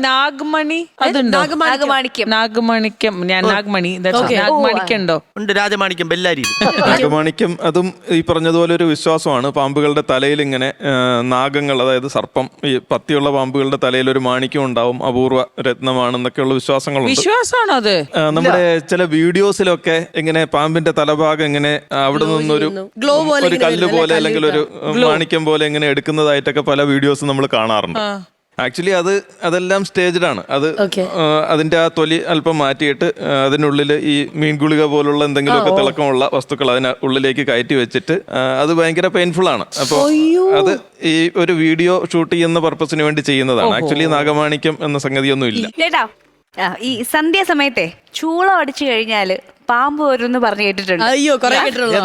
നാഗ്മണി അതുണ്ടോ? നാഗമാണിക്യം നാഗ്മണിക്കുണ്ടോ? ഉണ്ട്, രാജമാണിക്യം ബെല്ലാരി. നാഗമാണിക്യം അതും ഈ പറഞ്ഞതുപോലെ ഒരു വിശ്വാസമാണ്. പാമ്പുകളുടെ തലയിൽ ഇങ്ങനെ നാഗങ്ങൾ, അതായത് സർപ്പം, ഈ പത്തിയുള്ള പാമ്പുകളുടെ തലയിൽ ഒരു മാണിക്യം ഉണ്ടാവും, അപൂർവ രത്നമാണെന്നൊക്കെയുള്ള വിശ്വാസങ്ങളുണ്ട്. വിശ്വാസമാണോ അത്? നമ്മുടെ ചില വീഡിയോസിലൊക്കെ ഇങ്ങനെ പാമ്പിന്റെ തലഭാഗം ഇങ്ങനെ അവിടെ നിന്നൊരു ഒരു കല്ല് പോലെ അല്ലെങ്കിൽ ഒരു മാണിക്യം പോലെ ഇങ്ങനെ എടുക്കുന്നതായിട്ടൊക്കെ പല വീഡിയോസ് നമ്മൾ കാണാറുണ്ട്. ആക്ച്വലി അതെല്ലാം സ്റ്റേജ്ഡ് ആണ്. അതിന്റെ ആ തൊലി അല്പം മാറ്റിയിട്ട് അതിനുള്ളിൽ ഈ മീൻ ഗുളിക പോലുള്ള എന്തെങ്കിലുമൊക്കെ തിളക്കമുള്ള വസ്തുക്കൾ അതിന് ഉള്ളിലേക്ക് കയറ്റി വെച്ചിട്ട് അത് ഭയങ്കര പെയിൻഫുൾ ആണ്. അപ്പോൾ അത് ഈ ഒരു വീഡിയോ ഷൂട്ട് ചെയ്യുന്ന പർപ്പസിന് വേണ്ടി ചെയ്യുന്നതാണ്. ആക്ച്വലി നാഗമാണിക്യം എന്ന സംഗതിയൊന്നും ഇല്ല. ചേട്ടാ, ഈ സന്ധ്യാസമയത്തെ ചൂളം അടിച്ചു കഴിഞ്ഞാല് പാമ്പ് വരുമെന്ന് പറഞ്ഞു കേട്ടിട്ടുണ്ട്. അയ്യോ,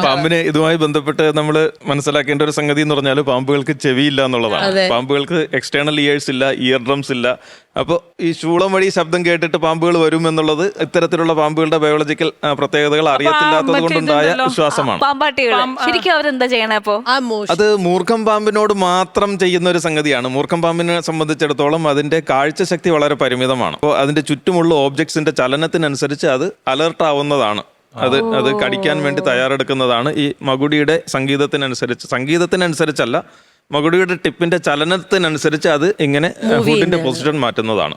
പാമ്പിന് ഇതുമായി ബന്ധപ്പെട്ട് നമ്മൾ മനസ്സിലാക്കേണ്ട ഒരു സംഗതി എന്ന് പറഞ്ഞാൽ പാമ്പുകൾക്ക് ചെവിയില്ല എന്നുള്ളതാണ്. പാമ്പുകൾക്ക് എക്സ്റ്റേണൽ ഇയേഴ്സ് ഇല്ല, ഇയർ ഡ്രംസ് ഇല്ല. അപ്പോൾ ഈ ശൂളം വഴി ശബ്ദം കേട്ടിട്ട് പാമ്പുകൾ വരും എന്നുള്ളത് ഇത്തരത്തിലുള്ള പാമ്പുകളുടെ ബയോളജിക്കൽ പ്രത്യേകതകൾ അറിയത്തില്ലാത്തത് കൊണ്ടുണ്ടായ വിശ്വാസമാണ്. ശരിക്കും അവരെന്താ ചെയ്യണേ അപ്പോ? അത് മൂർഖം പാമ്പിനോട് മാത്രം ചെയ്യുന്ന ഒരു സംഗതിയാണ്. മൂർഖം പാമ്പിനെ സംബന്ധിച്ചിടത്തോളം അതിന്റെ കാഴ്ചശക്തി വളരെ പരിമിതമാണ്. അപ്പോൾ അതിന്റെ ചുറ്റുമുള്ള ഓബ്ജക്ട്സിന്റെ ചലനത്തിനനുസരിച്ച് അത് അലർട്ട് ആവുന്നതാണ്. അത് കടിക്കാൻ വേണ്ടി തയ്യാറെടുക്കുന്നതാണ്. ഈ മകുടിയുടെ സംഗീതത്തിനനുസരിച്ചല്ല, മകുടിയുടെ ടിപ്പിന്റെ ചലനത്തിനനുസരിച്ച് അത് ഇങ്ങനെ ഫുഡിന്റെ പൊസിഷൻ മാറ്റുന്നതാണ്.